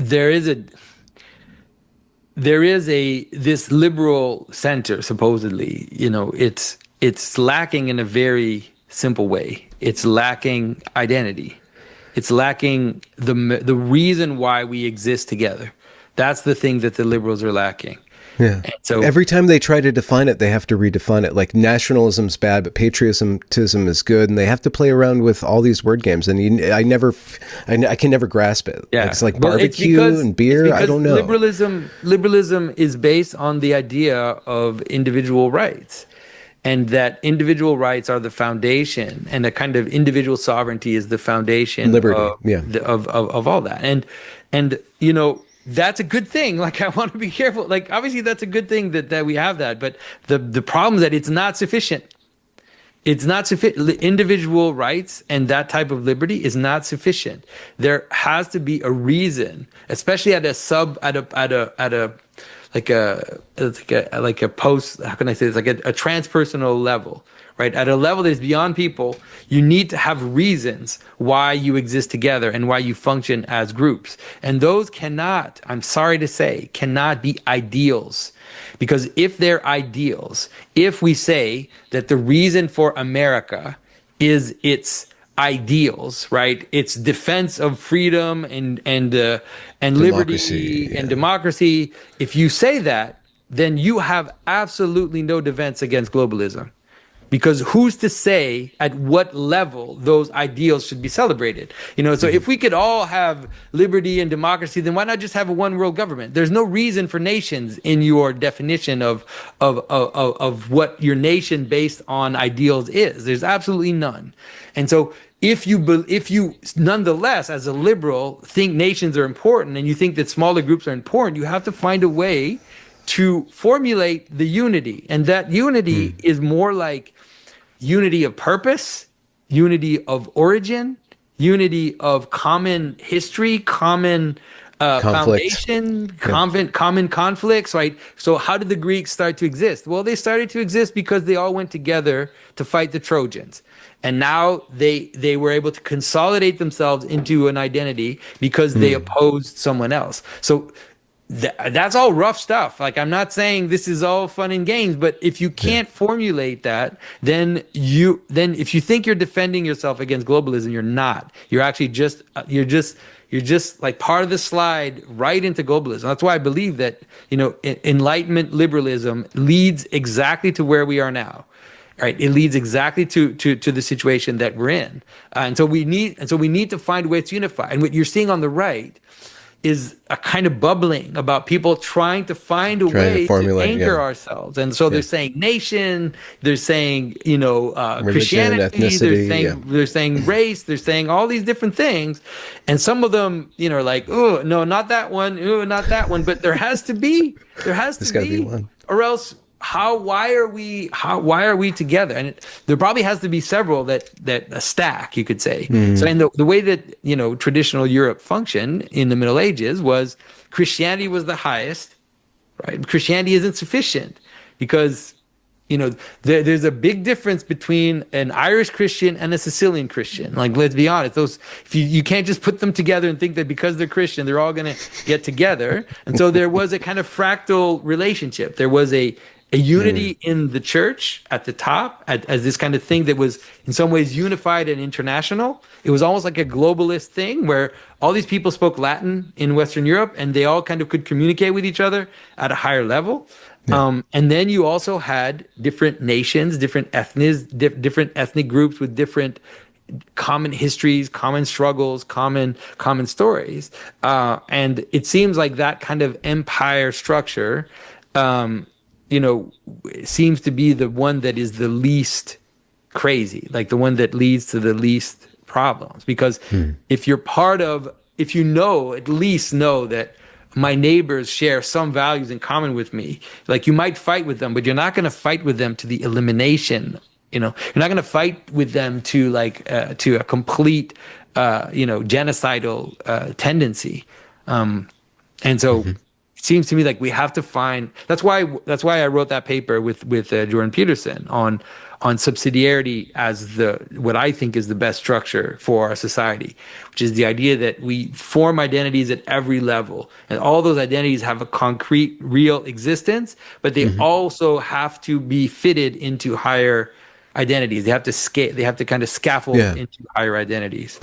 there is a this liberal center, supposedly, it's lacking in a very simple way. It's lacking identity. It's lacking the reason why we exist together. That's the thing that the liberals are lacking. Yeah. And so Every time they try to define it, they have to redefine it. Like nationalism's bad, but patriotism is good, and they have to play around with all these word games. And I can never grasp it. yeah, Like, it's like well, barbecue and beer. I don't know. Liberalism is based on the idea of individual rights, and that individual rights are the foundation, and a kind of individual sovereignty is the foundation Liberty, of, yeah. of all that. And that's a good thing. Like, I want to be careful. Like, obviously that's a good thing that we have that, but the problem is that it's not sufficient. It's not sufficient. Individual rights and that type of liberty is not sufficient. There has to be a reason, especially at a post, how can I say this? Like a transpersonal level, right? At a level that is beyond people, you need to have reasons why you exist together and why you function as groups. And those cannot, I'm sorry to say, cannot be ideals. Because if they're ideals, if we say that the reason for America is its ideals, right? Its defense of freedom and liberty and democracy. If you say that, then you have absolutely no defense against globalism. Because who's to say at what level those ideals should be celebrated? So if we could all have liberty and democracy, then why not just have a one world government? There's no reason for nations in your definition of what your nation based on ideals is. There's absolutely none. And so if you nonetheless, as a liberal, think nations are important and you think that smaller groups are important, you have to find a way to formulate the unity. And that unity is more like unity of purpose, unity of origin, unity of common history, common foundation, common conflicts, right? So how did the Greeks start to exist? Well, they started to exist because they all went together to fight the Trojans. And now they were able to consolidate themselves into an identity because they opposed someone else. So that's all rough stuff. Like, I'm not saying this is all fun and games, but if you can't formulate that, then if you think you're defending yourself against globalism, you're not. You're actually you're just like part of the slide right into globalism. That's why I believe that, Enlightenment liberalism leads exactly to where we are now. Right, it leads exactly to the situation that we're in, and so we need to find ways to unify. And what you're seeing on the right is a kind of bubbling about people trying to find a way to anchor ourselves. And so they're saying nation, they're saying religion, Christianity, ethnicity, they're saying race, they're saying all these different things, and some of them are like, oh no, not that one, oh not that one, but there has to be one, or else. Why are we together? And there probably has to be several that a stack, you could say. So, and the way that traditional Europe functioned in the Middle Ages was Christianity was the highest, right? Christianity isn't sufficient because there's a big difference between an Irish Christian and a Sicilian Christian. Like, let's be honest, if you can't just put them together and think that because they're Christian they're all going to get together. And so there was a kind of fractal relationship. There was a unity in the church at the top as this kind of thing that was in some ways unified and international. It was almost like a globalist thing where all these people spoke Latin in Western Europe and they all kind of could communicate with each other at a higher level. And then you also had different nations, different ethnic groups with different common histories, common struggles, common stories. And it seems like that kind of empire structure seems to be the one that is the least crazy, like the one that leads to the least problems. Because if you're at least know that my neighbors share some values in common with me, like you might fight with them, but you're not going to fight with them to the elimination. You're not going to fight with them to to a complete, genocidal tendency. And so seems to me like we have to find. That's why I wrote that paper with Jordan Peterson on on subsidiarity as the what I think is the best structure for our society, which is the idea that we form identities at every level, and all those identities have a concrete, real existence, but they also have to be fitted into higher identities. They have to scale. They have to kind of scaffold Yeah. into higher identities.